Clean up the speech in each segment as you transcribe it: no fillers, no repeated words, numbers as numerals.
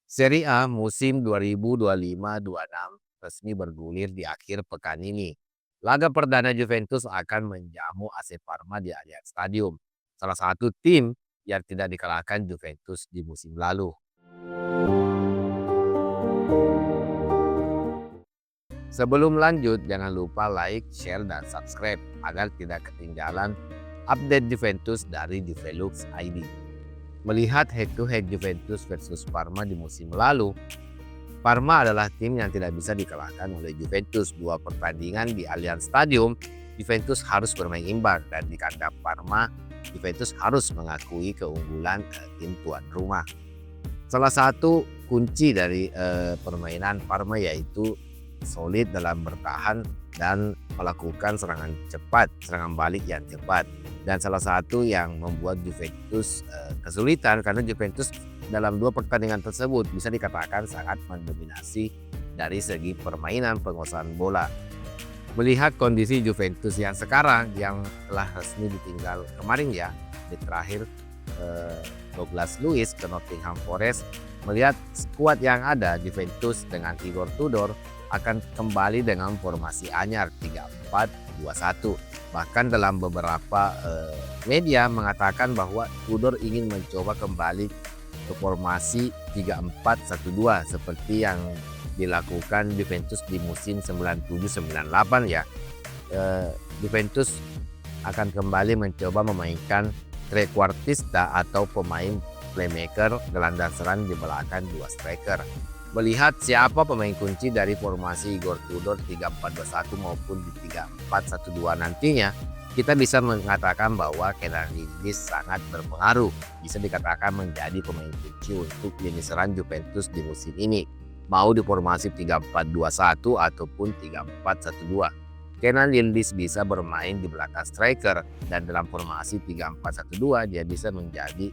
Serie A musim 2025-26 resmi bergulir di akhir pekan ini. Laga perdana Juventus akan menjamu AC Parma di Allianz Stadium, salah satu tim yang tidak dikalahkan Juventus di musim lalu. Sebelum lanjut, jangan lupa like, share, dan subscribe agar tidak ketinggalan update Juventus dari Juvelux ID. Melihat head-to-head Juventus versus Parma di musim lalu, Parma adalah tim yang tidak bisa dikalahkan oleh Juventus. Dua pertandingan di Allianz Stadium, Juventus harus bermain imbang, dan di kandang Parma, Juventus harus mengakui keunggulan tim tuan rumah. Salah satu kunci dari permainan Parma yaitu solid dalam bertahan dan melakukan serangan cepat, serangan balik yang cepat. Dan salah satu yang membuat Juventus kesulitan karena Juventus dalam dua pertandingan tersebut bisa dikatakan sangat mendominasi dari segi permainan penguasaan bola. Melihat kondisi Juventus yang sekarang yang telah resmi ditinggal kemarin ya, di terakhir Douglas Luiz ke Nottingham Forest, melihat skuad yang ada Juventus dengan Igor Tudor akan kembali dengan formasi anyar 3-4-2-1. Bahkan dalam beberapa media mengatakan bahwa Tudor ingin mencoba kembali ke formasi 3-4-1-2 seperti yang dilakukan Juventus di musim 97-98 ya. Juventus akan kembali mencoba memainkan trequartista atau pemain playmaker gelandang serang di belakang dua striker. Melihat siapa pemain kunci dari formasi Igor Tudor 3-4-2-1 maupun di 3-4-1-2 nantinya, kita bisa mengatakan bahwa Kenan Yildiz sangat berpengaruh. Bisa dikatakan menjadi pemain kunci untuk lini serang Juventus di musim ini, mau di formasi 3-4-2-1 ataupun 3-4-1-2. Kenan Yildiz bisa bermain di belakang striker, dan dalam formasi 3-4-1-2 dia bisa menjadi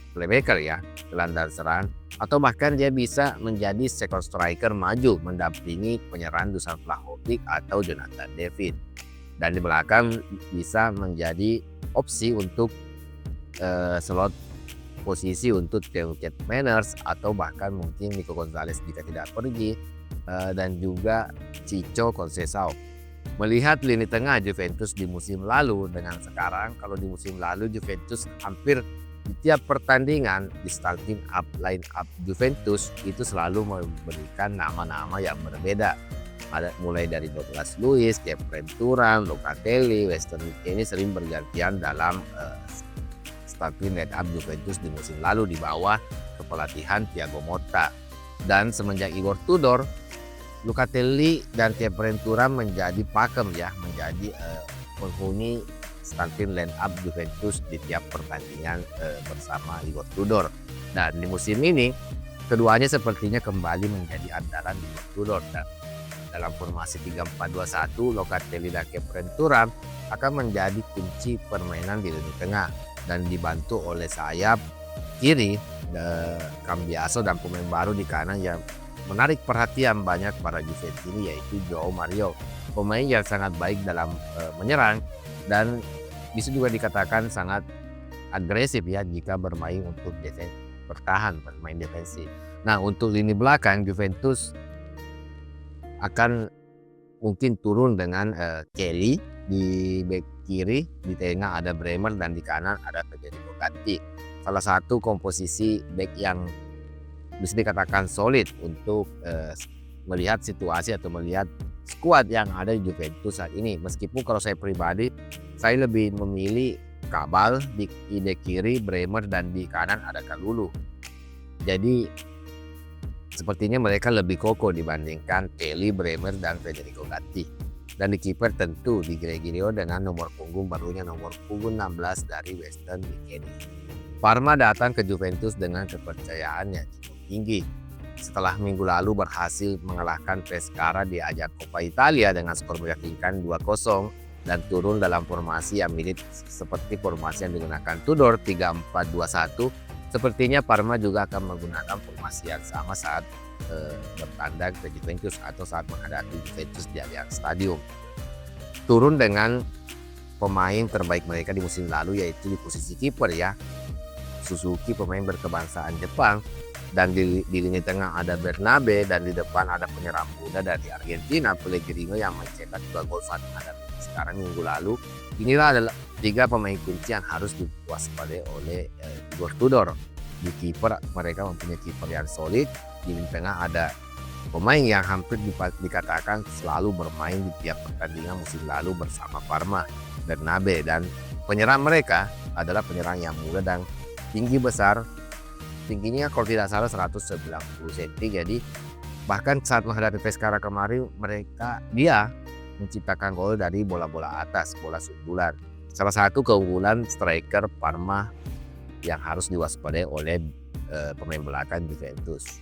playmaker ya, gelandang serang, atau bahkan dia bisa menjadi second striker maju mendampingi penyerang Dusan Vlahovic atau Jonathan David. Dan di belakang bisa menjadi opsi untuk slot posisi untuk Theo Manners atau bahkan mungkin Nico Gonzalez jika tidak pergi, dan juga Chicho Conceição. Melihat lini tengah Juventus di musim lalu dengan sekarang, kalau di musim lalu Juventus hampir di tiap pertandingan di starting up line up Juventus itu selalu memberikan nama-nama yang berbeda. Ada mulai dari Douglas Luiz, Kepren Thuram, Locatelli, Weston McKennie sering bergantian dalam starting line up Juventus di musim lalu di bawah kepelatihan Thiago Motta. Dan semenjak Igor Tudor, Locatelli dan Kepren Thuram menjadi pakem ya, menjadi penghuni starting line up Juventus di tiap pertandingan bersama Igor Tudor. Dan di musim ini keduanya sepertinya kembali menjadi andalan Igor Tudor, dan dalam formasi 3-4-2-1 Locatelli dan Kepren Thuram akan menjadi kunci permainan di lini tengah, dan dibantu oleh sayap kiri Cambiaso dan pemain baru di kanan yang menarik perhatian banyak para Juventus ini yaitu João Mario, pemain yang sangat baik dalam menyerang dan bisa juga dikatakan sangat agresif ya jika bermain untuk bertahan, bermain defensif. Nah, untuk lini belakang Juventus akan mungkin turun dengan Kelly di bek kiri, di tengah ada Bremer, dan di kanan ada Federico Gatti. Salah satu komposisi bek yang bisa dikatakan solid untuk melihat situasi atau melihat skuad yang ada di Juventus saat ini. Meskipun kalau saya pribadi, saya lebih memilih Cabal di bek kiri, Bremer, dan di kanan ada Kalulu. Jadi sepertinya mereka lebih kokoh dibandingkan Kelly, Bremer, dan Federico Gatti. Dan di kiper tentu di Gregorio dengan nomor punggung barunya nomor punggung 16 dari Weston McKennie. Parma datang ke Juventus dengan kepercayaan yang cukup tinggi. Setelah minggu lalu berhasil mengalahkan Pescara di ajang Coppa Italia dengan skor meyakinkan 2-0 dan turun dalam formasi yang mirip seperti formasi yang digunakan Tudor 3-4-2-1, sepertinya Parma juga akan menggunakan formasi yang sama saat bertandang ke Juventus atau saat menghadapi Juventus di Allianz Stadium. Turun dengan pemain terbaik mereka di musim lalu yaitu di posisi kiper ya, Suzuki, pemain berkebangsaan Jepang, dan di lini tengah ada Bernabe dan di depan ada penyerang muda dari Argentina Pellegrino yang mencetak 2 gol saat menghadapi sekarang minggu lalu. Inilah adalah 3 pemain kunci yang harus diwaspadai oleh Igor Tudor. Di kiper mereka mempunyai kiper yang solid, di lini tengah ada pemain yang hampir dikatakan selalu bermain di tiap pertandingan musim lalu bersama Parma, Bernabe, dan penyerang mereka adalah penyerang yang muda dan tingginya kalau tidak salah 190 cm. Jadi bahkan saat menghadapi Pescara kemarin dia menciptakan gol dari bola-bola atas, bola sundulan. Salah satu keunggulan striker Parma yang harus diwaspadai oleh pemain belakang Juventus.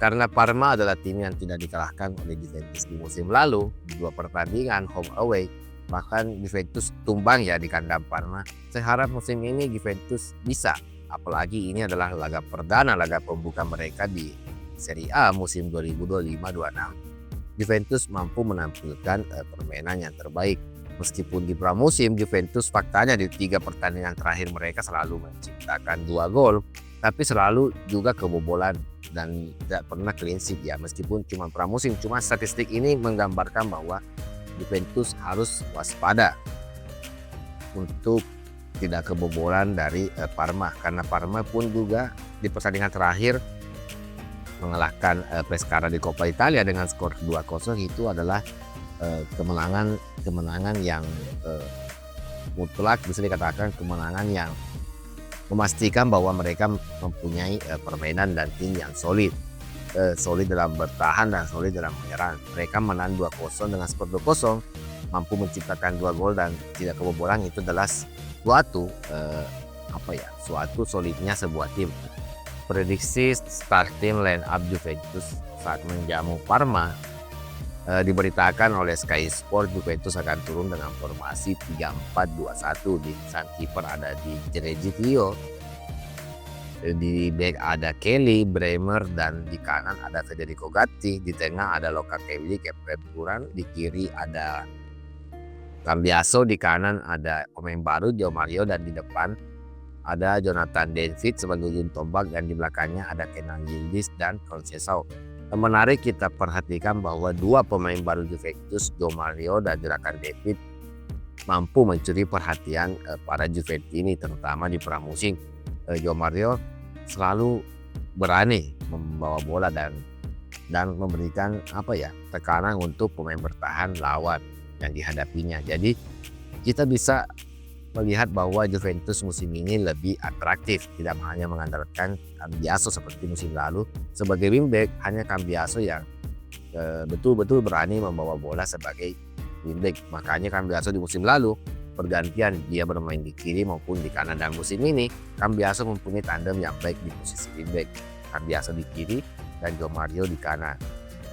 Karena Parma adalah tim yang tidak dikalahkan oleh Juventus di musim lalu di 2 pertandingan home away, bahkan Juventus tumbang ya di kandang Parma. Saya harap musim ini Juventus bisa, apalagi ini adalah laga perdana, laga pembuka mereka di Serie A musim 2025-26. Juventus mampu menampilkan permainan yang terbaik. Meskipun di pramusim Juventus faktanya di 3 pertandingan terakhir mereka selalu menciptakan 2 gol, tapi selalu juga kebobolan dan tidak pernah clean sheet ya. Meskipun cuma pramusim, cuma statistik ini menggambarkan bahwa Juventus harus waspada untuk tidak kebobolan dari Parma, karena Parma pun juga di pertandingan terakhir mengalahkan Pescara di Coppa Italia dengan skor 2-0. Itu adalah kemenangan yang mutlak, bisa dikatakan kemenangan yang memastikan bahwa mereka mempunyai permainan dan tim yang solid dalam bertahan dan solid dalam menyerang. Mereka menang 2-0 dengan skor 2-0, mampu menciptakan 2 gol dan tidak kebobolan. Itu adalah suatu solidnya sebuah tim. Prediksi starting line up Juventus saat menjamu Parma diberitakan oleh Sky Sport. Juventus akan turun dengan formasi 3-4-2-1. Di sang kiper ada di Giorgio, di back ada Kelly, Bremer, dan di kanan ada Federico Gatti. Di tengah ada Locatelli, Kepler Turan, di kiri ada Cambiaso, di kanan ada pemain baru João Mario, dan di depan ada Jonathan David sebagai ujung tombak, dan di belakangnya ada Kenan Yildiz dan Conceição. Menarik kita perhatikan bahwa 2 pemain baru Juventus, João Mario dan Jonathan David, mampu mencuri perhatian para Juventus ini, terutama di pramusim. João Mario selalu berani membawa bola dan memberikan tekanan untuk pemain bertahan lawan yang dihadapinya. Jadi kita bisa melihat bahwa Juventus musim ini lebih atraktif, tidak hanya mengandalkan Cambiaso seperti musim lalu. Sebagai wingback hanya Cambiaso yang betul-betul berani membawa bola sebagai wingback. Makanya Cambiaso di musim lalu pergantian, dia bermain di kiri maupun di kanan, dan musim ini Cambiaso mempunyai tandem yang baik di posisi wingback. Cambiaso di kiri dan João Mario di kanan.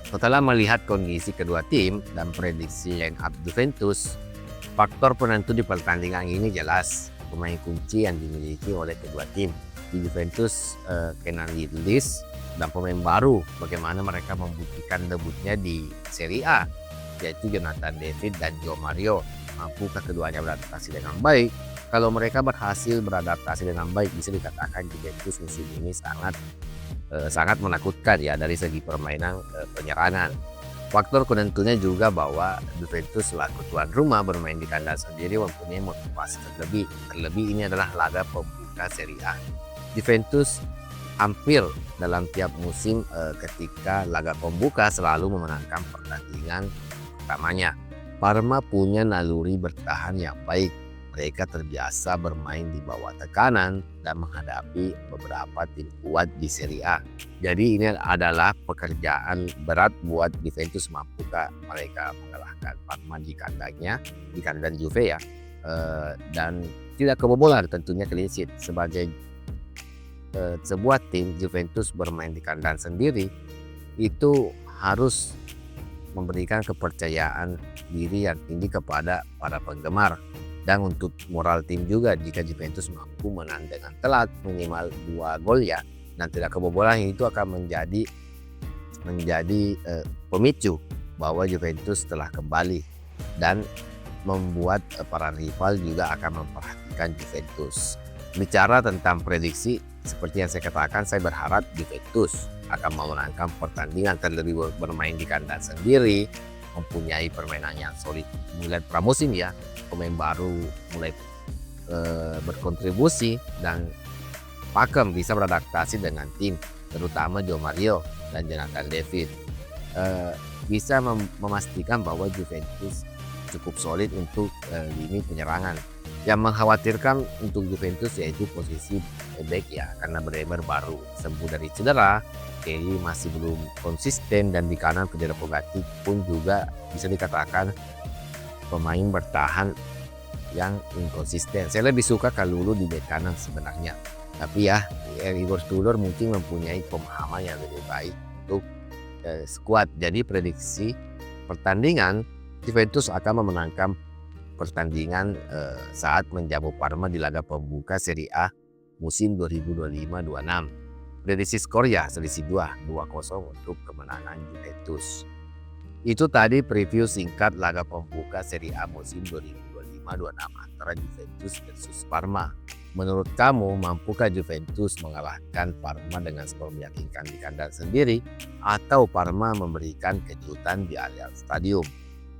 Setelah melihat kondisi kedua tim dan prediksi line up Juventus, faktor penentu di pertandingan ini jelas pemain kunci yang dimiliki oleh kedua tim. Di Juventus, Kenan Yildiz, dan pemain baru bagaimana mereka membuktikan debutnya di Serie A, yaitu Jonathan David dan João Mario. Mampukah keduanya beradaptasi dengan baik? Kalau mereka berhasil beradaptasi dengan baik, bisa dikatakan Juventus musim ini sangat menakutkan ya dari segi permainan penyerangan. Faktor penentunya juga bahwa Juventus selaku tuan rumah bermain di kandang sendiri mempunyai motivasi terlebih. Terlebih ini adalah laga pembuka Serie A. Juventus hampir dalam tiap musim ketika laga pembuka selalu memenangkan pertandingan pertamanya. Parma punya naluri bertahan yang baik. Mereka terbiasa bermain di bawah tekanan dan menghadapi beberapa tim kuat di Serie A. Jadi ini adalah pekerjaan berat buat Juventus. Mampukah mereka mengalahkan Parma di kandangnya, di kandang Juve ya, dan tidak kebobolan tentunya clean sheet. Sebagai sebuah tim Juventus bermain di kandang sendiri itu harus memberikan kepercayaan diri yang tinggi kepada para penggemar. Dan untuk moral tim juga, jika Juventus mampu menang dengan telat minimal 2 gol ya, dan tidak kebobolan, itu akan menjadi pemicu bahwa Juventus telah kembali dan membuat para rival juga akan memperhatikan Juventus. Bicara tentang prediksi, Seperti yang saya katakan, saya berharap Juventus akan memenangkan pertandingan, terlebih bermain di kandang sendiri, mempunyai permainan yang solid. Mulai pramusim ya, pemain baru mulai berkontribusi dan pakem bisa beradaptasi dengan tim, terutama Joe Mario dan Jonathan David. Bisa memastikan bahwa Juventus cukup solid untuk lini penyerangan. Yang mengkhawatirkan untuk Juventus yaitu posisi back ya, karena Bremer baru sembuh dari cedera, Kelly masih belum konsisten, dan di kanan Federico Pogacar pun juga bisa dikatakan pemain bertahan yang inkonsisten. Saya lebih suka Kalulu di bek kanan sebenarnya, tapi ya Igor Tudor mungkin mempunyai pemahaman yang lebih baik untuk skuad. Jadi prediksi pertandingan, Juventus akan memenangkan pertandingan saat menjamu Parma di laga pembuka Serie A musim 2025-26. Prediksi skor ya selisih 2-0 untuk kemenangan Juventus. Itu tadi preview singkat laga pembuka Serie A musim 2025-26 antara Juventus versus Parma. Menurut kamu, mampukah Juventus mengalahkan Parma dengan skor meyakinkan di kandang sendiri, atau Parma memberikan kejutan di Allianz Stadium?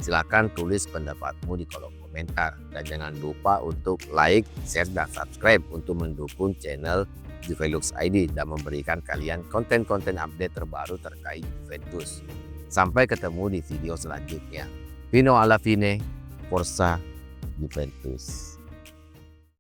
Silakan tulis pendapatmu di kolom komentar, dan jangan lupa untuk like, share, dan subscribe untuk mendukung channel Juvelux ID dan memberikan kalian konten-konten update terbaru terkait Juventus. Sampai ketemu di video selanjutnya. Fino alla fine, Forza Juventus.